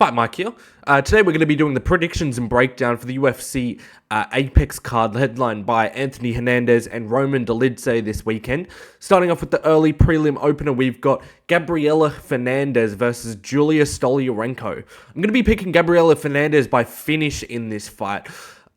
But Mike here. Today we're going to be doing the predictions and breakdown for the UFC Apex card headlined by Anthony Hernandez and Roman Dolidze this weekend. Starting off with the early prelim opener, we've got Gabriela Fernandez versus Julia Stoliarenko. I'm going to be picking Gabriela Fernandez by finish in this fight.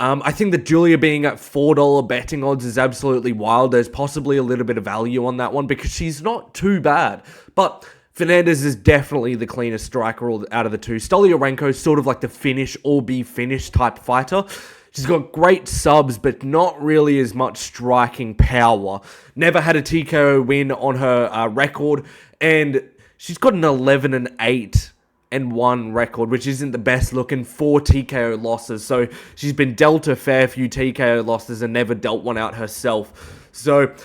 I think that Julia being at $4 betting odds is absolutely wild. There's possibly a little bit of value on that one because she's not too bad. But Fernandez is definitely the cleanest striker out of the two. Stoliarenko is sort of like the finish or be finished type fighter. She's got great subs, but not really as much striking power. Never had a TKO win on her record, and she's got an 11-8 and 1 record, which isn't the best looking. 4 TKO losses, so she's been dealt a fair few TKO losses and never dealt one out herself. So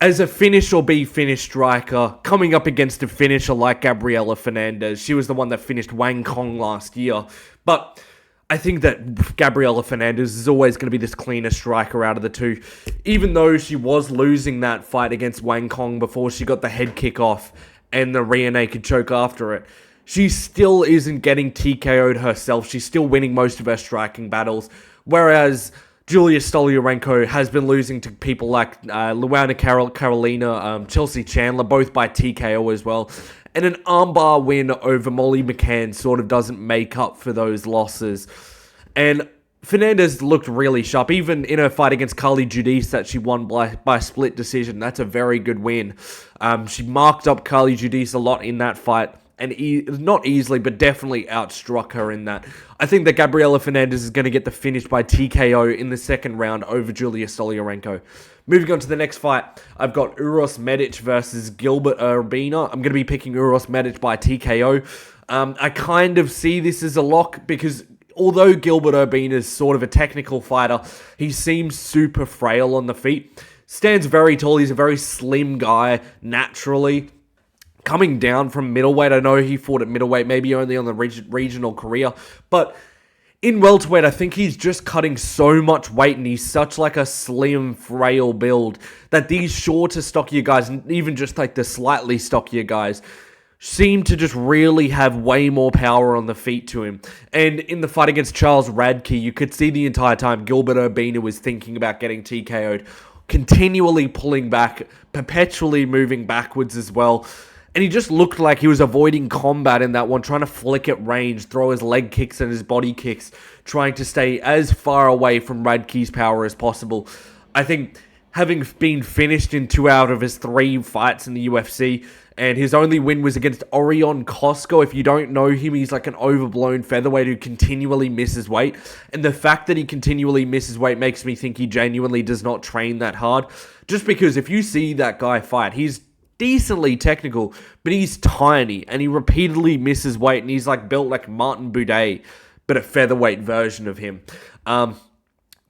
as a finish or be finished striker, coming up against a finisher like Gabriela Fernandez, she was the one that finished Wang Kong last year. But I think that Gabriela Fernandez is always going to be this cleaner striker out of the two. Even though she was losing that fight against Wang Kong before she got the head kick off and the rear naked choke after it, she still isn't getting TKO'd herself. She's still winning most of her striking battles. Whereas Julia Stoliarenko has been losing to people like Luana Carolina, Chelsea Chandler, both by TKO as well. And an armbar win over Molly McCann sort of doesn't make up for those losses. And Fernandez looked really sharp, even in her fight against Carly Judice that she won by split decision. That's a very good win. She marked up Carly Judice a lot in that fight. And not easily, but definitely outstruck her in that. I think that Gabriela Fernandez is going to get the finish by TKO in the second round over Julia Stoliarenko. Moving on to the next fight, I've got Uros Medic versus Gilbert Urbina. I'm going to be picking Uros Medic by TKO. I kind of see this as a lock because although Gilbert Urbina is sort of a technical fighter, he seems super frail on the feet. Stands very tall. He's a very slim guy naturally. Coming down from middleweight, I know he fought at middleweight, maybe only on the regional career, but in welterweight, I think he's just cutting so much weight and he's such like a slim, frail build that these shorter, stockier guys, and even just like the slightly stockier guys, seem to just really have way more power on the feet to him. And in the fight against Charles Radke, you could see the entire time Gilbert Urbina was thinking about getting TKO'd, continually pulling back, perpetually moving backwards as well. And he just looked like he was avoiding combat in that one, trying to flick at range, throw his leg kicks and his body kicks, trying to stay as far away from Radke's power as possible. I think having been finished in 2 out of his 3 fights in the UFC, and his only win was against Orion Cosco. If you don't know him, he's like an overblown featherweight who continually misses weight. And the fact that he continually misses weight makes me think he genuinely does not train that hard. Just because if you see that guy fight, he's decently technical, but he's tiny and he repeatedly misses weight and he's like built like Martin Boudet, but a featherweight version of him.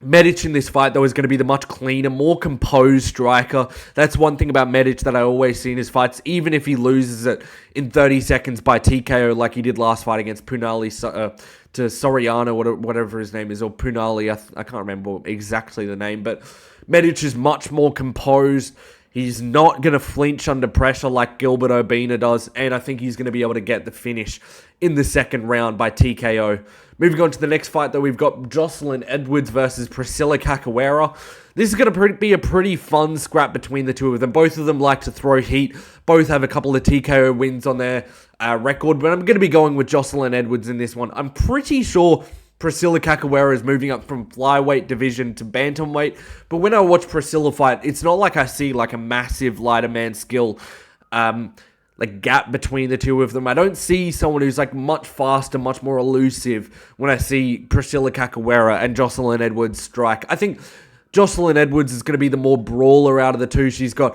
Medic in this fight, though, is going to be the much cleaner, more composed striker. That's one thing about Medic that I always see in his fights. Even if he loses it in 30 seconds by TKO like he did last fight against Punali to Soriano, whatever his name is, or Punali, I can't remember exactly the name, but Medic is much more composed. He's not going to flinch under pressure like Gilbert Urbina does, and I think he's going to be able to get the finish in the second round by TKO. Moving on to the next fight, though, we've got Jocelyn Edwards versus Priscilla Cachoeira. This is going to be a pretty fun scrap between the two of them. Both of them like to throw heat. Both have a couple of TKO wins on their record, but I'm going to be going with Jocelyn Edwards in this one. I'm pretty sure Priscilla Cachoeira is moving up from flyweight division to bantamweight, but when I watch Priscilla fight, it's not like I see like a massive lighter man skill like gap between the two of them. I don't see someone who's like much faster, much more elusive when I see Priscilla Cachoeira and Jocelyn Edwards strike. I think Jocelyn Edwards is going to be the more brawler out of the two. She's going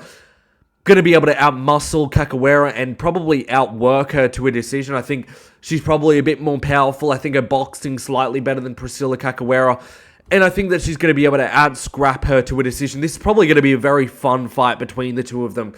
to be able to outmuscle Cachoeira and probably outwork her to a decision. I think she's probably a bit more powerful. I think her boxing's slightly better than Priscilla Cachoeira. And I think that she's going to be able to out-scrap her to a decision. This is probably going to be a very fun fight between the two of them.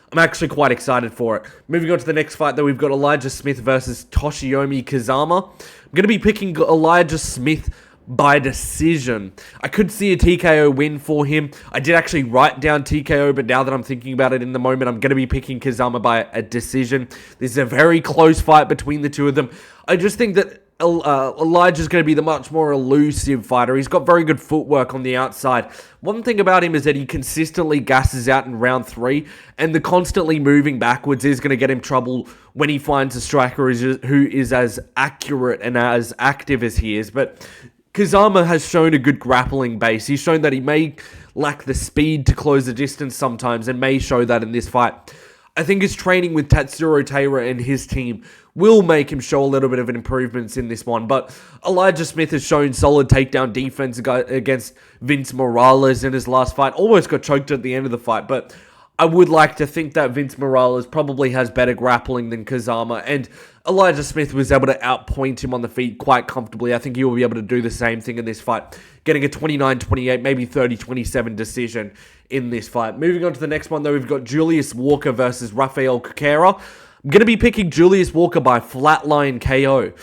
I'm actually quite excited for it. Moving on to the next fight, though, we've got Elijah Smith versus Toshiomi Kazama. I'm going to be picking Elijah Smith by decision. I could see a TKO win for him. I did actually write down TKO, but now that I'm thinking about it in the moment, I'm going to be picking Kazama by a decision. This is a very close fight between the two of them. I just think that Elijah's going to be the much more elusive fighter. He's got very good footwork on the outside. One thing about him is that he consistently gasses out in round 3, and the constantly moving backwards is going to get him trouble when he finds a striker who is as accurate and as active as he is. But Kazama has shown a good grappling base. He's shown that he may lack the speed to close the distance sometimes, and may show that in this fight. I think his training with Tatsuro Taira and his team will make him show a little bit of an improvement in this one. But Elijah Smith has shown solid takedown defense against Vince Morales in his last fight. Almost got choked at the end of the fight, but I would like to think that Vince Morales probably has better grappling than Kazama, and Elijah Smith was able to outpoint him on the feet quite comfortably. I think he will be able to do the same thing in this fight, getting a 29-28, maybe 30-27 decision in this fight. Moving on to the next one, though, we've got Julius Walker versus Rafael Cuquera. I'm going to be picking Julius Walker by flatline KO.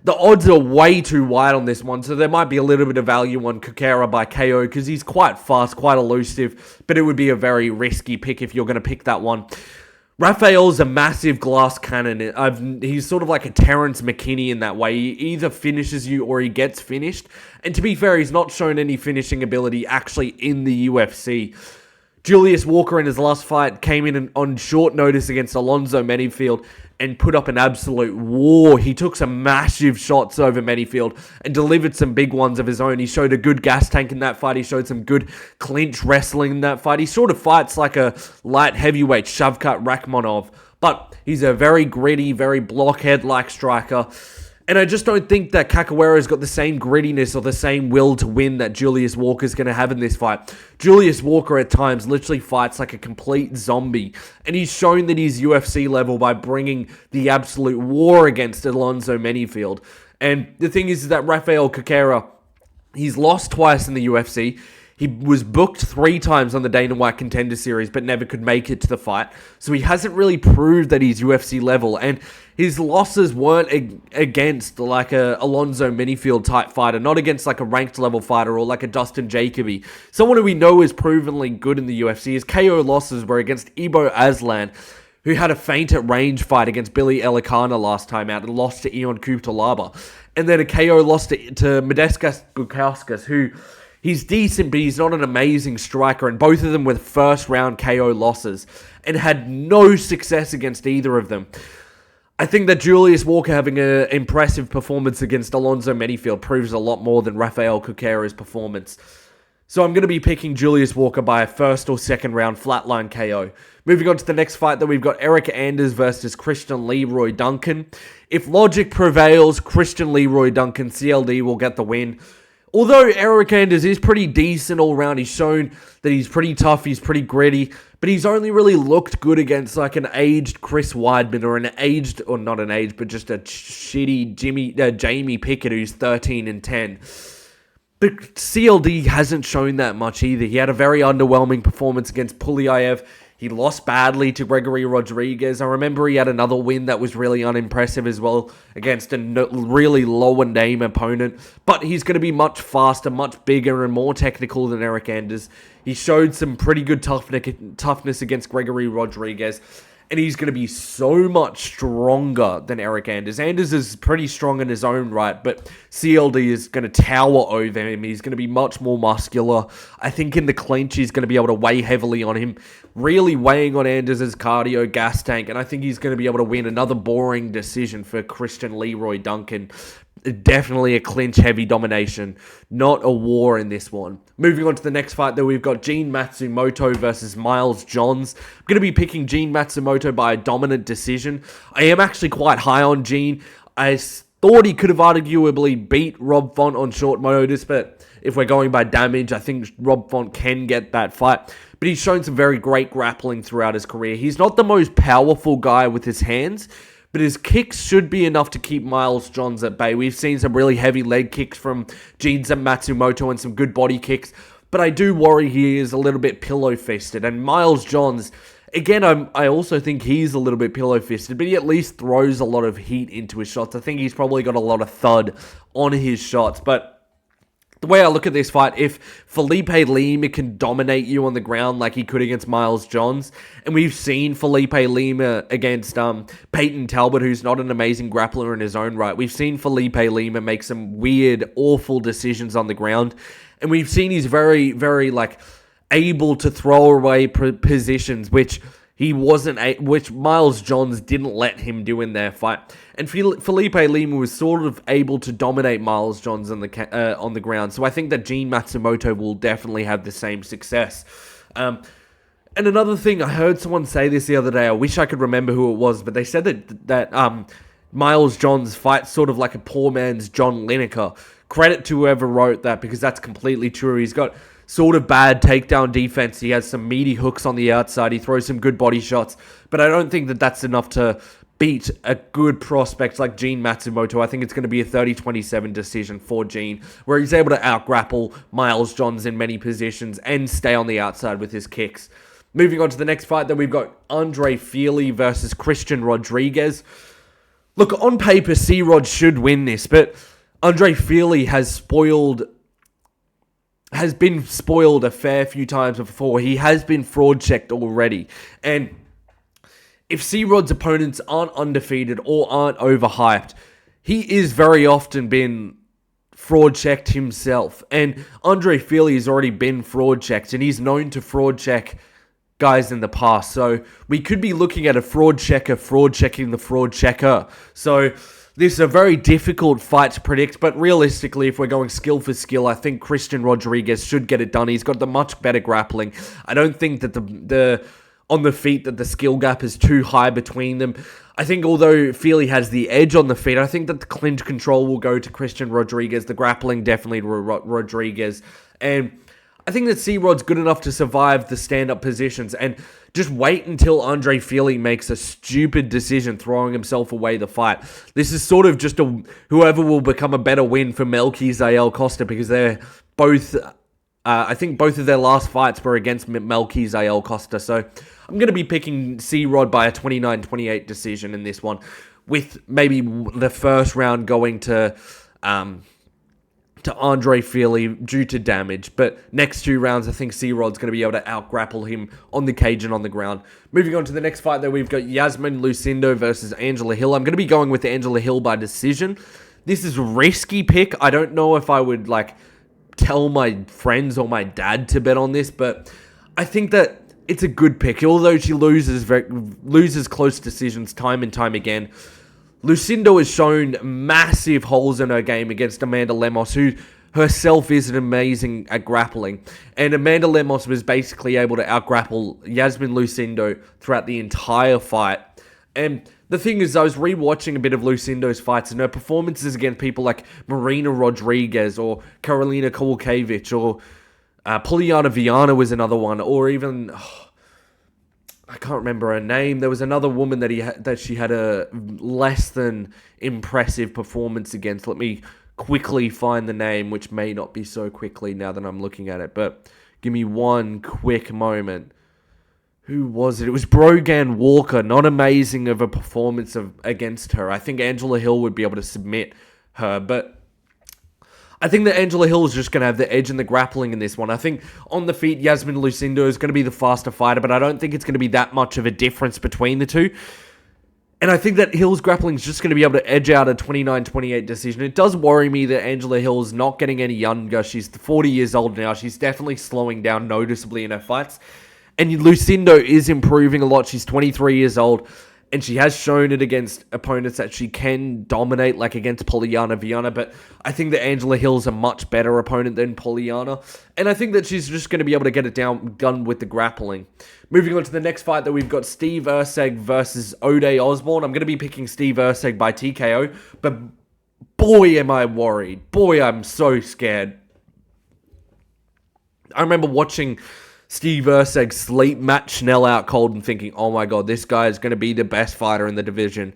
The odds are way too wide on this one, so there might be a little bit of value on Cuquera by KO because he's quite fast, quite elusive, but it would be a very risky pick if you're going to pick that one. Rafael's a massive glass cannon. He's sort of like a Terrence McKinney in that way. He either finishes you or he gets finished. And to be fair, he's not shown any finishing ability actually in the UFC. Julius Walker in his last fight came in on short notice against Alonzo Menifield and put up an absolute war. He took some massive shots over Menifield and delivered some big ones of his own. He showed a good gas tank in that fight. He showed some good clinch wrestling in that fight. He sort of fights like a light heavyweight Shavkat Rakhmonov, but he's a very gritty, very blockhead-like striker. And I just don't think that Cachoeira's got the same grittiness or the same will to win that Julius Walker's going to have in this fight. Julius Walker at times literally fights like a complete zombie. And he's shown that he's UFC level by bringing the absolute war against Alonzo Menifield. And the thing is that Rafael Cuquera, he's lost twice in the UFC. He was booked 3 times on the Dana White Contender Series, but never could make it to the fight. So he hasn't really proved that he's UFC level. And his losses weren't against like a Alonzo Menifield type fighter, not against like a ranked level fighter or like a Dustin Jacoby. Someone who we know is provenly good in the UFC. His KO losses were against Ibo Aslan, who had a feint at range fight against Billy Elikana last time out and lost to Ion Kuptalaba. And then a KO loss to Modestas Bukauskas, who he's decent, but he's not an amazing striker, and both of them were first-round KO losses, and had no success against either of them. I think that Julius Walker having an impressive performance against Alonzo Menifield proves a lot more than Rafael Cuquera's performance. So I'm going to be picking Julius Walker by a first or second round flatline KO. Moving on to the next fight, that we've got Eryk Anders versus Christian Leroy Duncan. If logic prevails, Christian Leroy Duncan, CLD, will get the win. Although Eryk Anders is pretty decent all round, he's shown that he's pretty tough, he's pretty gritty, but he's only really looked good against like an aged Chris Weidman or an aged, or not an aged, but just a shitty Jamie Pickett who's 13-10. But CLD hasn't shown that much either. He had a very underwhelming performance against Pulyaev. He lost badly to Gregory Rodriguez. I remember he had another win that was really unimpressive as well against a really lower name opponent. But he's going to be much faster, much bigger, and more technical than Eryk Anders. He showed some pretty good toughness against Gregory Rodriguez. And he's going to be so much stronger than Eryk Anders. Anders is pretty strong in his own right, but CLD is going to tower over him. He's going to be much more muscular. I think in the clinch, he's going to be able to weigh heavily on him, really weighing on Anders' cardio gas tank, and I think he's going to be able to win another boring decision for Christian Leroy Duncan. Definitely a clinch-heavy domination, not a war in this one. Moving on to the next fight, though, we've got Gene Matsumoto versus Miles Johns. I'm going to be picking Gene Matsumoto by a dominant decision. I am actually quite high on Gene. I thought he could have arguably beat Rob Font on short notice, but if we're going by damage, I think Rob Font can get that fight. But he's shown some very great grappling throughout his career. He's not the most powerful guy with his hands, but his kicks should be enough to keep Miles Johns at bay. We've seen some really heavy leg kicks from Gene Matsumoto and some good body kicks, but I do worry he is a little bit pillow-fisted. And Miles Johns, again, I also think he's a little bit pillow-fisted, but he at least throws a lot of heat into his shots. I think he's probably got a lot of thud on his shots, but The way I look at this fight, if Felipe Lima can dominate you on the ground like he could against Miles Johns, and we've seen Felipe Lima against Peyton Talbot, who's not an amazing grappler in his own right. We've seen Felipe Lima make some weird, awful decisions on the ground, and we've seen he's very, very, able to throw away positions, which which Miles Johns didn't let him do in their fight. And Felipe Lima was sort of able to dominate Miles Johns on the ground. So I think that Gene Matsumoto will definitely have the same success. And another thing, I heard someone say this the other day. I wish I could remember who it was, but they said that Miles Johns fights sort of like a poor man's John Lineker. Credit to whoever wrote that, because that's completely true. He's got sort of bad takedown defense. He has some meaty hooks on the outside. He throws some good body shots. But I don't think that that's enough to beat a good prospect like Gene Matsumoto. I think it's going to be a 30-27 decision for Gene, where he's able to out-grapple Miles Johns in many positions and stay on the outside with his kicks. Moving on to the next fight, then we've got Andre Fili versus Christian Rodriguez. Look, on paper, C-Rod should win this, but Andre Fili has been spoiled a fair few times before. He has been fraud checked already. And if C-Rod's opponents aren't undefeated or aren't overhyped, he is very often been fraud checked himself. And Andre Fili has already been fraud checked, and he's known to fraud check guys in the past. So we could be looking at a fraud checker fraud checking the fraud checker. So this is a very difficult fight to predict, but realistically, if we're going skill for skill, I think Christian Rodriguez should get it done. He's got the much better grappling. I don't think that the on the feet that the skill gap is too high between them. I think although Fili has the edge on the feet, I think that the clinch control will go to Christian Rodriguez. The grappling definitely to Rodriguez. And I think that C-Rod's good enough to survive the stand-up positions, and just wait until Andre Fili makes a stupid decision throwing himself away the fight. This is sort of just whoever will become a better win for Melky Zael Costa, because they're both, I think both of their last fights were against Melky Zael Costa. So I'm going to be picking C-Rod by a 29-28 decision in this one, with maybe the first round going to Andre Fili due to damage. But next two rounds, I think C-Rod's going to be able to out-grapple him on the cage and on the ground. Moving on to the next fight, though, we've got Yasmin Lucindo versus Angela Hill. I'm going to be going with Angela Hill by decision. This is a risky pick. I don't know if I would, tell my friends or my dad to bet on this, but I think that it's a good pick. Although she loses close decisions time and time again, Lucindo has shown massive holes in her game against Amanda Lemos, who herself is amazing at grappling. And Amanda Lemos was basically able to out-grapple Yasmin Lucindo throughout the entire fight. And the thing is, I was rewatching a bit of Lucindo's fights, and her performances against people like Marina Rodriguez or Karolina Kowalkiewicz or Poliana Viana was another one, or even... I can't remember her name. There was another woman that she had a less than impressive performance against. Let me quickly find the name, which may not be so quickly now that I'm looking at it. But give me one quick moment. Who was it? It was Brogan Walker. Not amazing of a performance against her. I think Angela Hill would be able to submit her, but I think that Angela Hill is just going to have the edge in the grappling in this one. I think on the feet, Yasmin Lucindo is going to be the faster fighter, but I don't think it's going to be that much of a difference between the two. And I think that Hill's grappling is just going to be able to edge out a 29-28 decision. It does worry me that Angela Hill is not getting any younger. She's 40 years old now. She's definitely slowing down noticeably in her fights. And Lucindo is improving a lot. She's 23 years old. And she has shown it against opponents that she can dominate, like against Poliana Viana. But I think that Angela Hill's a much better opponent than Poliana. And I think that she's just going to be able to get it done with the grappling. Moving on to the next fight, that we've got Steve Erceg versus Ode Osbourne. I'm going to be picking Steve Erceg by TKO. But boy, am I worried. Boy, I'm so scared. I remember watching Steve Erceg sleep Matt Schnell out cold and thinking, oh my god, this guy is going to be the best fighter in the division.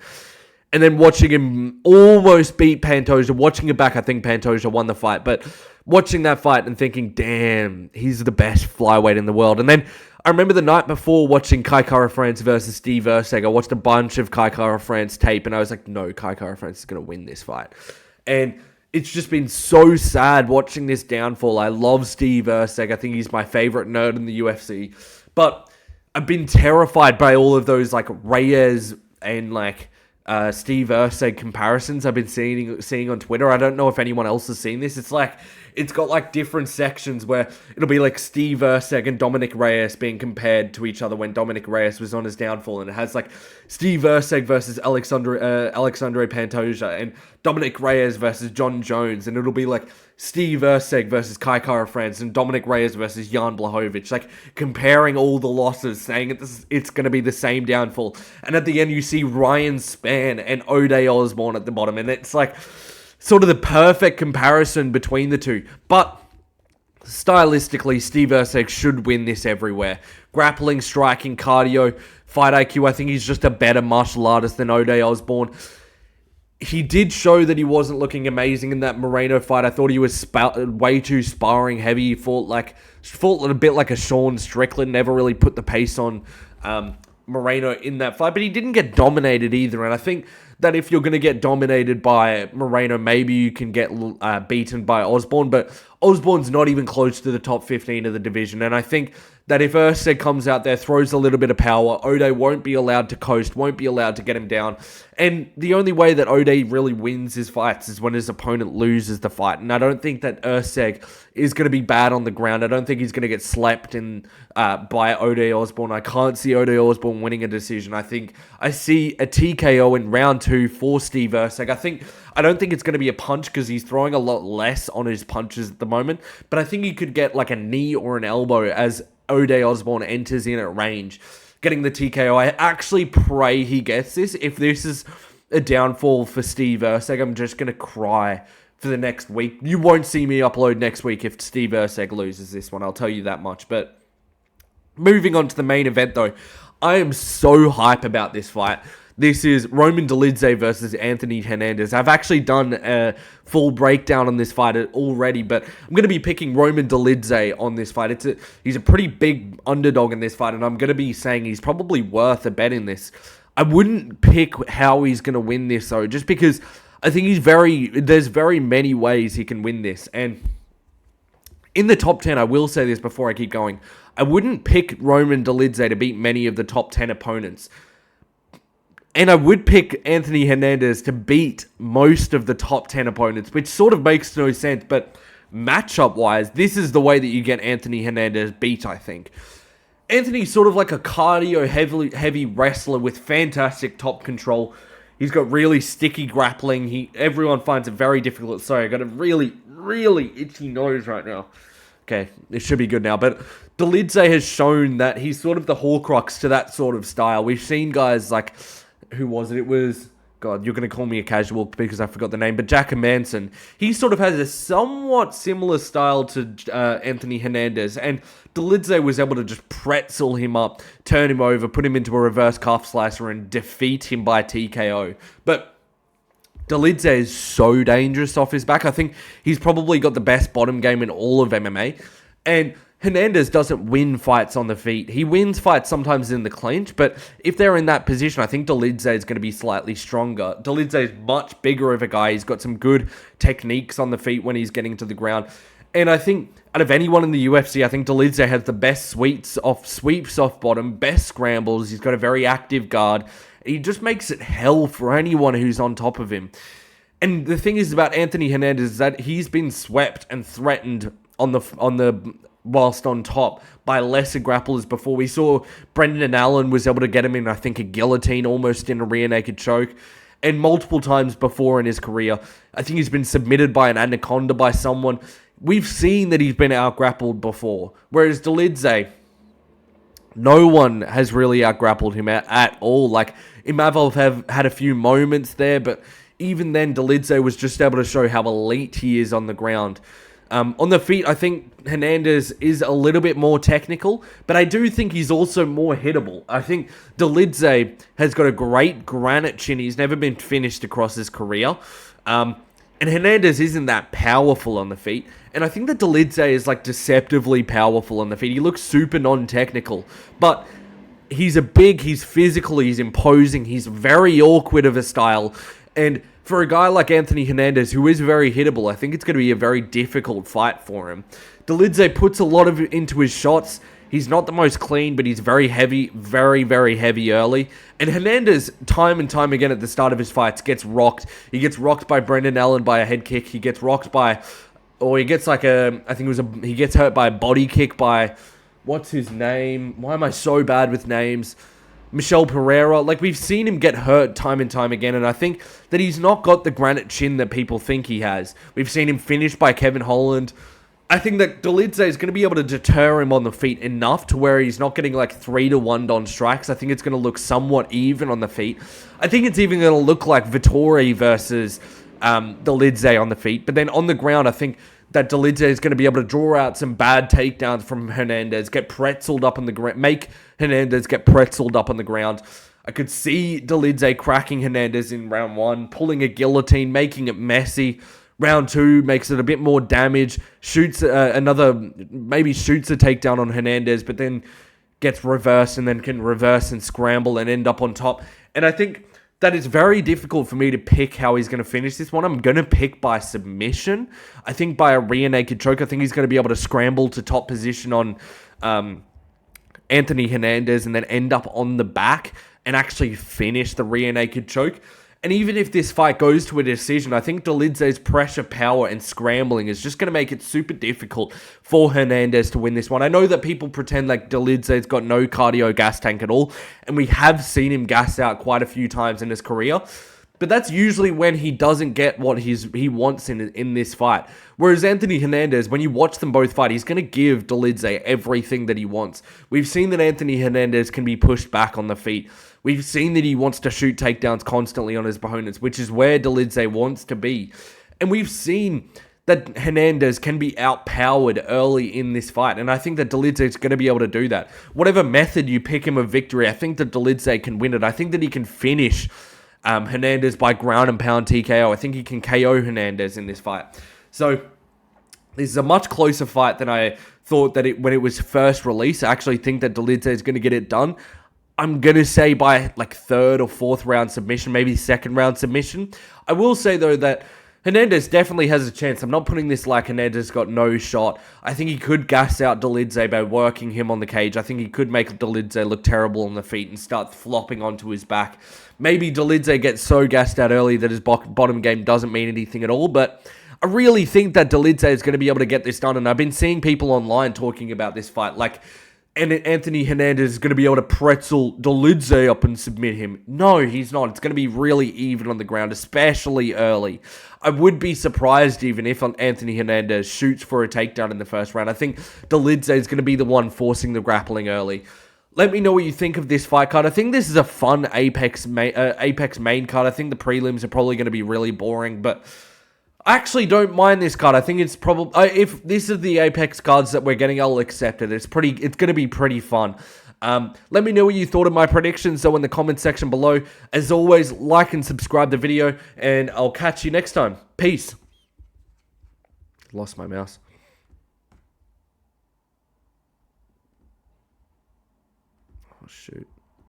And then watching him almost beat Pantoja. Watching it back, I think Pantoja won the fight. But watching that fight and thinking, damn, he's the best flyweight in the world. And then I remember the night before watching Kai Kara-France versus Steve Erceg. I watched a bunch of Kai Kara-France tape and I was like, no, Kai Kara-France is going to win this fight. And it's just been so sad watching this downfall. I love Steve Erceg. I think he's my favorite nerd in the UFC. But I've been terrified by all of those like Reyes and like Steve Erceg comparisons I've been seeing on Twitter. I don't know if anyone else has seen this. It's like, it's got like different sections where it'll be like Steve Erceg and Dominic Reyes being compared to each other when Dominic Reyes was on his downfall. And it has like Steve Erceg versus Alexandre Pantoja and Dominic Reyes versus John Jones. And it'll be like Steve Erceg versus Kai Kara-France and Dominic Reyes versus Jan Blachowicz. Like comparing all the losses, saying it's going to be the same downfall. And at the end you see Ryan Spann and Ode Osbourne at the bottom. And it's like sort of the perfect comparison between the two. But stylistically, Steve Erceg should win this everywhere. Grappling, striking, cardio, fight IQ. I think he's just a better martial artist than Ode Osbourne. He did show that he wasn't looking amazing in that Moreno fight. I thought he was way too sparring heavy. He fought a bit like a Sean Strickland. Never really put the pace on Moreno in that fight. But he didn't get dominated either. And I think that if you're going to get dominated by Moreno, maybe you can get beaten by Osbourne. But Osbourne's not even close to the top 15 of the division. And I think that if Erceg comes out there, throws a little bit of power, Ode won't be allowed to coast, won't be allowed to get him down. And the only way that Ode really wins his fights is when his opponent loses the fight. And I don't think that Erceg is going to be bad on the ground. I don't think he's going to get slapped by Ode Osbourne. I can't see Ode Osbourne winning a decision. I think I see a TKO in round 2 for Steve Erceg. I don't think it's going to be a punch because he's throwing a lot less on his punches at the moment. But I think he could get like a knee or an elbow as Ode Osbourne enters in at range, getting the TKO. I actually pray he gets this. If this is a downfall for Steve Erceg, I'm just going to cry for the next week. You won't see me upload next week if Steve Erceg loses this one, I'll tell you that much. But moving on to the main event though, I am so hype about this fight. This is Roman Dolidze versus Anthony Hernandez. I've actually done a full breakdown on this fight already, but I'm going to be picking Roman Dolidze on this fight. He's a pretty big underdog in this fight, and I'm going to be saying he's probably worth a bet in this. I wouldn't pick how he's going to win this, though, just because I think there's very many ways he can win this. And in the top 10, I will say this before I keep going, I wouldn't pick Roman Dolidze to beat many of the top 10 opponents. And I would pick Anthony Hernandez to beat most of the top 10 opponents, which sort of makes no sense. But matchup-wise, this is the way that you get Anthony Hernandez beat, I think. Anthony's sort of like a cardio-heavy wrestler with fantastic top control. He's got really sticky grappling. Everyone finds it very difficult. Sorry, I got a really, really itchy nose right now. Okay, it should be good now. But Dolidze has shown that he's sort of the Horcrux to that sort of style. We've seen guys like... Who was it? It was... God, you're going to call me a casual because I forgot the name. But Jack Manson. He sort of has a somewhat similar style to Anthony Hernandez. And Dolidze was able to just pretzel him up, turn him over, put him into a reverse calf slicer and defeat him by TKO. But Dolidze is so dangerous off his back. I think he's probably got the best bottom game in all of MMA. And Hernandez doesn't win fights on the feet. He wins fights sometimes in the clinch, but if they're in that position, I think Dolidze is going to be slightly stronger. Dolidze is much bigger of a guy. He's got some good techniques on the feet when he's getting to the ground. And I think out of anyone in the UFC, I think Dolidze has the best sweeps off bottom, best scrambles. He's got a very active guard. He just makes it hell for anyone who's on top of him. And the thing is about Anthony Hernandez is that he's been swept and threatened whilst on top by lesser grapplers before. We saw Brendan Allen was able to get him in, I think, a guillotine, almost in a rear naked choke. And multiple times before in his career, I think he's been submitted by an anaconda by someone. We've seen that he's been out-grappled before. Whereas Dolidze, no one has really out-grappled him at all. Like, Imavov have had a few moments there, but even then, Dolidze was just able to show how elite he is on the ground. On the feet, I think Hernandez is a little bit more technical, but I do think he's also more hittable. I think Dolidze has got a great granite chin. He's never been finished across his career. And Hernandez isn't that powerful on the feet. And I think that Dolidze is like deceptively powerful on the feet. He looks super non-technical, but he's he's physical, he's imposing, he's very awkward of a style. And for a guy like Anthony Hernandez, who is very hittable, I think it's going to be a very difficult fight for him. Dolidze puts a lot of it into his shots. He's not the most clean, but he's very heavy, very, very heavy early. And Hernandez, time and time again at the start of his fights, gets rocked. He gets rocked by Brendan Allen by a head kick. He gets rocked by, or he gets like a, I think it was a, he gets hurt by a body kick by, what's his name? Why am I so bad with names? Michel Pereira. Like, we've seen him get hurt time and time again, and I think that he's not got the granite chin that people think he has. We've seen him finished by Kevin Holland. I think that Dolidze is going to be able to deter him on the feet enough to where he's not getting like 3-1 on strikes. I think it's going to look somewhat even on the feet. I think it's even going to look like Vettori versus Dolidze on the feet. But then on the ground, I think that Dolidze is going to be able to draw out some bad takedowns from Hernandez, get pretzeled up on the ground, make Hernandez get pretzeled up on the ground. I could see Dolidze cracking Hernandez in round 1, pulling a guillotine, making it messy. Round 2 makes it a bit more damage, shoots maybe shoots a takedown on Hernandez, but then gets reversed and then can reverse and scramble and end up on top. And I think that it's very difficult for me to pick how he's going to finish this one. I'm going to pick by submission. I think by a rear naked choke. I think he's going to be able to scramble to top position on Anthony Hernandez and then end up on the back and actually finish the rear naked choke. And even if this fight goes to a decision, I think Dolidze's pressure, power, and scrambling is just going to make it super difficult for Hernandez to win this one. I know that people pretend like Dolidze's got no cardio gas tank at all, and we have seen him gas out quite a few times in his career. But that's usually when he doesn't get what he wants in this fight. Whereas Anthony Hernandez, when you watch them both fight, he's going to give Dolidze everything that he wants. We've seen that Anthony Hernandez can be pushed back on the feet. We've seen that he wants to shoot takedowns constantly on his opponents, which is where Dolidze wants to be. And we've seen that Hernandez can be outpowered early in this fight. And I think that Dolidze is going to be able to do that. Whatever method you pick him of victory, I think that Dolidze can win it. I think that he can finish Hernandez by ground and pound TKO. I think he can KO Hernandez in this fight. So this is a much closer fight than I thought that when it was first released. I actually think that Dolidze is going to get it done. I'm going to say by like 3rd or 4th round submission, maybe 2nd round submission. I will say though that Hernandez definitely has a chance. I'm not putting this like Hernandez got no shot. I think he could gas out Dolidze by working him on the cage. I think he could make Dolidze look terrible on the feet and start flopping onto his back. Maybe Dolidze gets so gassed out early that his bottom game doesn't mean anything at all, but I really think that Dolidze is going to be able to get this done, and I've been seeing people online talking about this fight, like Anthony Hernandez is going to be able to pretzel Dolidze up and submit him. No, he's not. It's going to be really even on the ground, especially early. I would be surprised even if Anthony Hernandez shoots for a takedown in the first round. I think Dolidze is going to be the one forcing the grappling early. Let me know what you think of this fight card. I think this is a fun Apex main card. I think the prelims are probably going to be really boring, but I actually don't mind this card. I think it's probably, if this is the Apex cards that we're getting, I'll accept it. It's going to be pretty fun. Let me know what you thought of my predictions, though, in the comment section below. As always, like and subscribe the video, and I'll catch you next time. Peace. Lost my mouse. Oh, shoot.